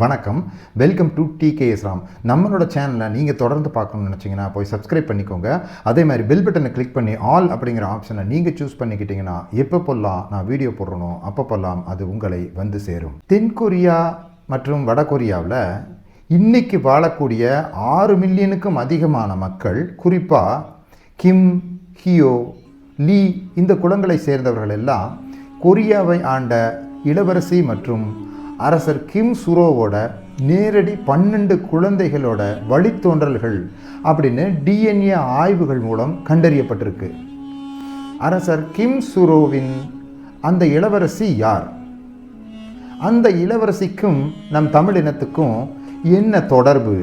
வணக்கம், welcome to TKS Ram. நம்மளோட சேனலை நீங்கள் தொடர்ந்து பார்க்கணும்னு நினச்சிங்கன்னா போய் சப்ஸ்கிரைப் பண்ணிக்கோங்க. அதே மாதிரி பெல் பட்டனை கிளிக் பண்ணி ஆல் அப்படிங்கிற ஆப்ஷனை நீங்கள் சூஸ் பண்ணிக்கிட்டிங்கன்னா எப்பப்போல்லாம் நான் வீடியோ போடுறணும் அப்பப்போல்லாம் அது உங்களை வந்து சேரும். தென்கொரியா மற்றும் வடகொரியாவில் இன்றைக்கி வாழக்கூடிய 6 மில்லியனுக்கும் அதிகமான மக்கள், குறிப்பாக கிம், ஹியோ, லீ இந்த குலங்களை சேர்ந்தவர்கள் எல்லாம் கொரியாவை ஆண்ட இளவரசி மற்றும் அரசர் கிம் சுரோவோட நேரடி 12 குழந்தைகளோட வழித்தோன்றல்கள் அப்படின்னு DNA ஆய்வுகள் மூலம் கண்டறியப்பட்டிருக்கு. அரசர் கிம் சுரோவின் அந்த இளவரசி யார்? அந்த இளவரசிக்கும் நம் தமிழ் இனத்துக்கும் என்ன தொடர்பு?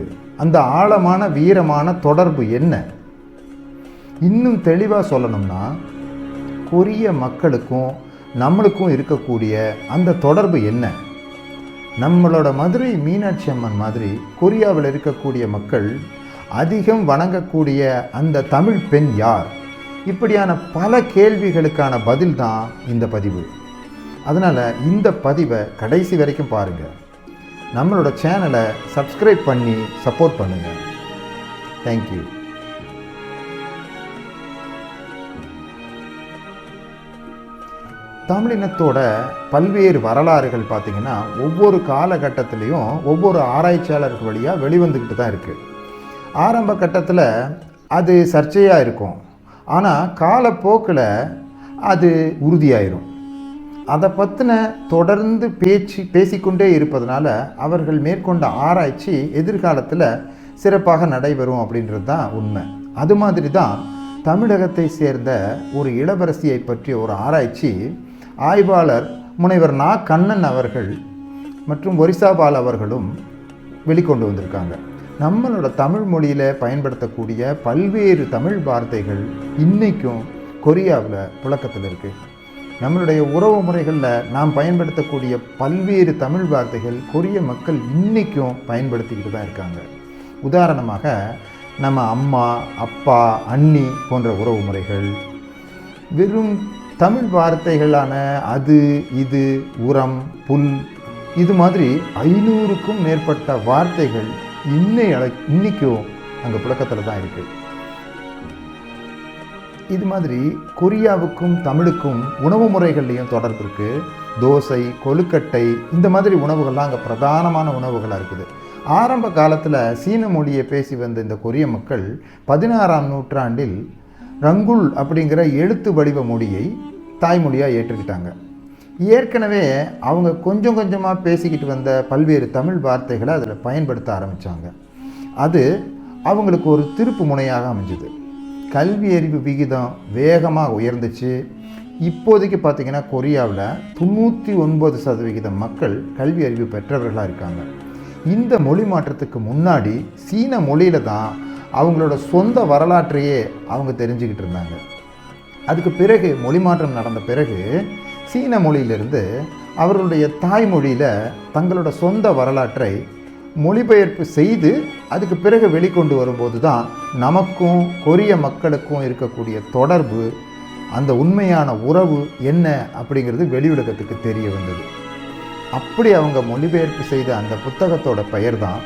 அந்த ஆழமான வீரமான தொடர்பு என்ன? இன்னும் தெளிவாக சொல்லணும்னா, கொரிய மக்களுக்கும் நம்மளுக்கும் இருக்கக்கூடிய அந்த தொடர்பு என்ன? நம்மளோட மதுரை மீனாட்சி அம்மன் மாதிரி கொரியாவில் இருக்கக்கூடிய மக்கள் அதிகம் வணங்கக்கூடிய அந்த தமிழ் பெண் யார்? இப்படியான பல கேள்விகளுக்கான பதில் தான் இந்த பதிவு. அதனால் இந்த பதிவை கடைசி வரைக்கும் பாருங்கள். நம்மளோட சேனலை சப்ஸ்கிரைப் பண்ணி சப்போர்ட் பண்ணுங்கள். தேங்க்யூ. தமிழினத்தோட பல்வேறு வரலாறுகள் பார்த்திங்கன்னா ஒவ்வொரு காலகட்டத்திலையும் ஒவ்வொரு ஆராய்ச்சியாளர்கள் வழியாக வெளிவந்துக்கிட்டு தான் இருக்குது. ஆரம்ப கட்டத்தில் அது சர்ச்சையாக இருக்கும், ஆனால் காலப்போக்கில் அது உறுதியாயிரும். அதை பற்றின தொடர்ந்து பேசிக்கொண்டே இருப்பதனால அவர்கள் மேற்கொண்ட ஆராய்ச்சி எதிர்காலத்தில் சிறப்பாக நடைபெறும் அப்படின்றது தான் உண்மை. அது மாதிரி தான் தமிழகத்தை சேர்ந்த ஒரு இளவரசியை பற்றிய ஒரு ஆராய்ச்சி ஆய்வாளர் முனைவர் நா. கண்ணன் அவர்கள் மற்றும் ஒரிசாபால் அவர்களும் வெளிக்கொண்டு வந்திருக்காங்க. நம்மளோட தமிழ் மொழியில் பயன்படுத்தக்கூடிய பல்வேறு தமிழ் வார்த்தைகள் இன்றைக்கும் கொரியாவில் புழக்கத்தில் இருக்குது. நம்மளுடைய உறவு முறைகளில் நாம் பயன்படுத்தக்கூடிய பல்வேறு தமிழ் வார்த்தைகள் கொரிய மக்கள் இன்றைக்கும் பயன்படுத்திக்கிட்டு தான் இருக்காங்க. உதாரணமாக நம்ம அம்மா, அப்பா, அண்ணி போன்ற உறவு முறைகள் வெறும் தமிழ் வார்த்தைகளான அது, இது, உரம், புல் இது மாதிரி 500க்கும் மேற்பட்ட வார்த்தைகள் இன்னைக்கும் அங்கே புழக்கத்தில் தான் இருக்குது. இது மாதிரி கொரியாவுக்கும் தமிழுக்கும் உணவு முறைகள்லையும் தொடர்பு இருக்குது. தோசை, கொழுக்கட்டை இந்த மாதிரி உணவுகள்லாம் அங்கே பிரதானமான உணவுகளாக இருக்குது. ஆரம்ப காலத்தில் சீன மொழியை பேசி வந்த இந்த கொரிய மக்கள் 16ஆம் நூற்றாண்டில் ரங்குல் அப்படிங்கிற எழுத்து வடிவ மொழியை தாய்மொழியாக ஏற்றுக்கிட்டாங்க. ஏற்கனவே அவங்க கொஞ்சம் கொஞ்சமாக பேசிக்கிட்டு வந்த பல்வேறு தமிழ் வார்த்தைகளை அதில் பயன்படுத்த ஆரம்பித்தாங்க. அது அவங்களுக்கு ஒரு திருப்பு முனையாக அமைஞ்சுது. கல்வி அறிவு விகிதம் வேகமாக உயர்ந்துச்சு. இப்போதைக்கு பார்த்திங்கன்னா கொரியாவில் 99% மக்கள் கல்வி அறிவு பெற்றவர்களாக இருக்காங்க. இந்த மொழி மாற்றத்துக்கு முன்னாடி சீன மொழியில் தான் அவங்களோட சொந்த வரலாற்றையே அவங்க தெரிஞ்சுக்கிட்டு இருந்தாங்க. அதுக்கு பிறகு மொழி மாற்றம் நடந்த பிறகு சீன மொழியிலிருந்து அவர்களுடைய தாய்மொழியில் தங்களோட சொந்த வரலாற்றை மொழிபெயர்ப்பு செய்து அதுக்கு பிறகு வெளிக்கொண்டு வரும்போது தான் நமக்கும் கொரிய மக்களுக்கும் இருக்கக்கூடிய தொடர்பு, அந்த உண்மையான உறவு என்ன அப்படிங்கிறது வெளியுலகத்துக்கு தெரிய வந்தது. அப்படி அவங்க மொழிபெயர்ப்பு செய்த அந்த புத்தகத்தோட பெயர் தான்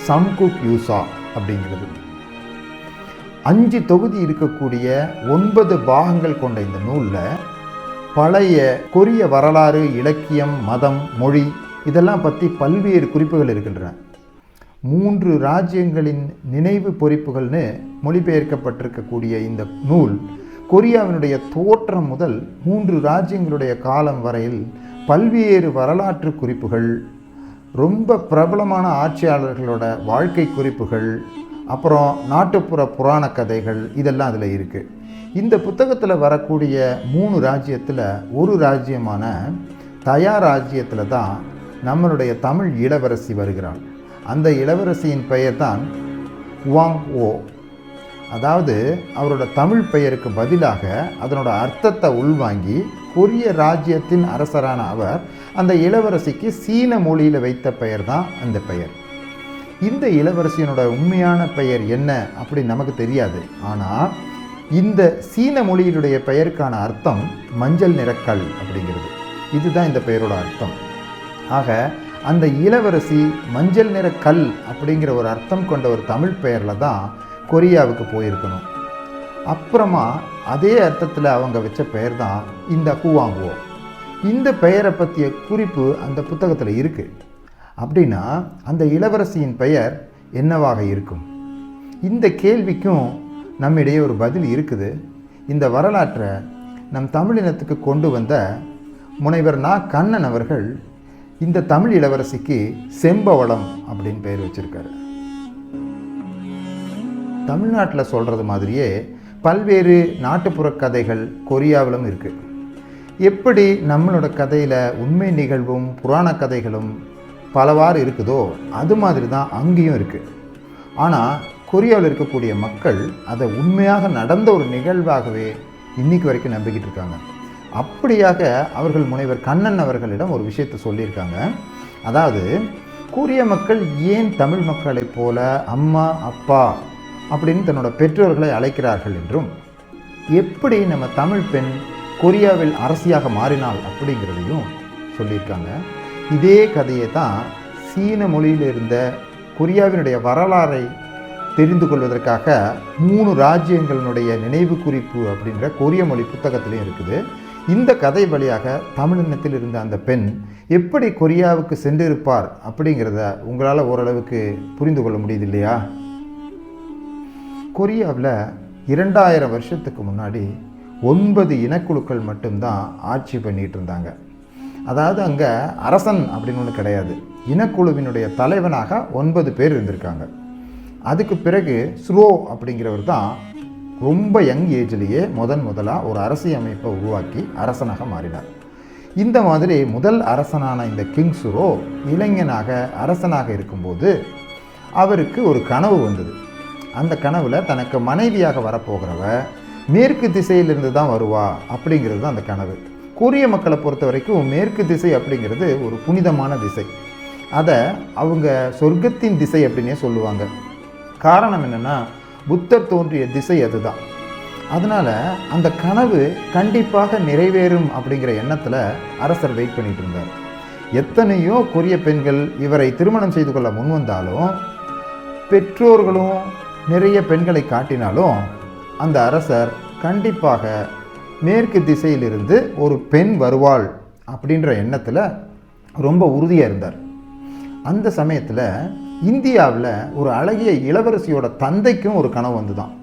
சம்குக் யூசா அப்படிங்கிறது. 5 தொகுதி இருக்கக்கூடிய 9 பாகங்கள் கொண்ட இந்த நூலில் பழைய கொரிய வரலாறு, இலக்கியம், மதம், மொழி இதெல்லாம் பற்றி பல்வேறு குறிப்புகள் இருக்கின்றன. 3 ராஜ்யங்களின் நினைவு பொறிப்புகள்னு மொழிபெயர்க்கப்பட்டிருக்கக்கூடிய இந்த நூல் கொரியாவினுடைய தோற்றம் முதல் 3 ராஜ்யங்களுடைய காலம் வரையில் பல்வேறு வரலாற்று குறிப்புகள், ரொம்ப பிரபலமான ஆட்சியாளர்களோட வாழ்க்கை குறிப்புகள், அப்புறம் நாட்டுப்புற புராண கதைகள் இதெல்லாம் அதில் இருக்குது. இந்த புத்தகத்தில் வரக்கூடிய 3 ராஜ்யத்தில் ஒரு ராஜ்யமான தயா ராஜ்யத்தில் தான் நம்மளுடைய தமிழ் இளவரசி வருகிறாள். அந்த இளவரசியின் பெயர் தான் வாங் ஓ. அதாவது அவரோட தமிழ் பெயருக்கு பதிலாக அதனோட அர்த்தத்தை உள்வாங்கி கொரிய ராஜ்யத்தின் அரசரான அவர் அந்த இளவரசிக்கு சீன மொழியில் வைத்த பெயர் தான் அந்த பெயர். இந்த இளவரசியினோட உண்மையான பெயர் என்ன அப்படி நமக்கு தெரியாது. ஆனால் இந்த சீன மொழியினுடைய பெயருக்கான அர்த்தம் மஞ்சள் நிறக்கல் அப்படிங்கிறது. இதுதான் இந்த பெயரோட அர்த்தம். ஆக அந்த இளவரசி மஞ்சள் நிற கல் அப்படிங்கிற ஒரு அர்த்தம் கொண்ட ஒரு தமிழ் பெயரில் தான் கொரியாவுக்கு போயிருக்கணும். அப்புறமா அதே அர்த்தத்தில் அவங்க வச்ச பெயர் தான் இந்த ஹுவாங்குவோ. இந்த பெயரை பற்றிய குறிப்பு அந்த புத்தகத்தில் இருக்குது. அப்படின்னா அந்த இளவரசியின் பெயர் என்னவாக இருக்கும்? இந்த கேள்விக்கும் நம்மிடையே ஒரு பதில் இருக்குது. இந்த வரலாற்றை நம் தமிழினத்துக்கு கொண்டு வந்த முனைவர் நா. கண்ணன் அவர்கள் இந்த தமிழ் இளவரசிக்கு செம்பவளம் அப்படின்னு பெயர் வச்சிருக்காரு. தமிழ்நாட்டில் சொல்கிறது மாதிரியே பல்வேறு நாட்டுப்புற கதைகள் கொரியாவிலும் இருக்குது. எப்படி நம்மளோட கதையில் உண்மை நிகழ்வும் புராண கதைகளும் பலவாறு இருக்குதோ அது மாதிரி தான் அங்கேயும் இருக்குது. ஆனால் கொரியாவில் இருக்கக்கூடிய மக்கள் அதை உண்மையாக நடந்த ஒரு நிகழ்வாகவே இன்னைக்கு வரைக்கும் நம்பிக்கிட்டு இருக்காங்க. அப்படியாக அவர்கள் முனைவர் கண்ணன் அவர்களிடம் ஒரு விஷயத்தை சொல்லியிருக்காங்க. அதாவது கொரிய மக்கள் ஏன் தமிழ் மக்களைப் போல அம்மா அப்பா அப்படின்னு தன்னோட பெற்றோர்களை அழைக்கிறார்கள் என்றும், எப்படி நம்ம தமிழ் பெண் கொரியாவில் அரசியாக மாறினாள் அப்படிங்கிறதையும் சொல்லியிருக்காங்க. இதே கதையை தான் சீன மொழியில் இருந்த கொரியாவினுடைய வரலாறை தெரிந்து கொள்வதற்காக 3 ராஜ்யங்களினுடைய நினைவு குறிப்பு அப்படின்ற கொரிய மொழி புத்தகத்திலையும் இருக்குது. இந்த கதை வழியாக தமிழினத்தில் இருந்த அந்த பெண் எப்படி கொரியாவுக்கு சென்றிருப்பார் அப்படிங்கிறத உங்களால் ஓரளவுக்கு புரிந்து கொள்ள முடியுது இல்லையா? கொரியாவில் 2000 வருஷத்துக்கு முன்னாடி 9 இனக்குழுக்கள் மட்டும்தான் ஆட்சி பண்ணிகிட்டு இருந்தாங்க. அதாவது அங்கே அரசன் அப்படின்னு ஒன்று கிடையாது. இனக்குழுவினுடைய தலைவனாக 9 பேர் இருந்திருக்காங்க. அதுக்கு பிறகு ஸ்ரோ அப்படிங்கிறவர் தான் ரொம்ப யங் ஏஜ்லேயே முதலாக ஒரு அரசியமைப்பை உருவாக்கி அரசனாக மாறினார். இந்த மாதிரி முதல் அரசனான இந்த கிங் சுரோ இளைஞனாக அரசனாக இருக்கும்போது அவருக்கு ஒரு கனவு வந்தது. அந்த கனவில் தனக்கு மனைவியாக வரப்போகிறவ மேற்கு திசையிலிருந்து தான் வருவா அப்படிங்கிறது தான் அந்த கனவு. கொரிய மக்களை பொறுத்த வரைக்கும் மேற்கு திசை அப்படிங்கிறது ஒரு புனிதமான திசை. அதை அவங்க சொர்க்கத்தின் திசை அப்படின்னே சொல்லுவாங்க. காரணம் என்னென்னா புத்தர் தோன்றிய திசை அதுதான். அதனால் அந்த கனவு கண்டிப்பாக நிறைவேறும் அப்படிங்கிற எண்ணத்தில் அரசர் வெயிட் பண்ணிட்டு இருந்தார். எத்தனையோ கொரிய பெண்கள் இவரை திருமணம் செய்து கொள்ள முன் வந்தாலும், பெற்றோர்களும் நிறைய பெண்களை காட்டினாலும், அந்த அரசர் கண்டிப்பாக மேற்கு திசையிலிருந்து ஒரு பெண் வருவாள் அப்படின்ற எண்ணத்தில் ரொம்ப உறுதியாக இருந்தார். அந்த சமயத்தில் இந்தியாவில் ஒரு அழகிய இளவரசியோட தந்தைக்கும் ஒரு கனவு வந்துதான்.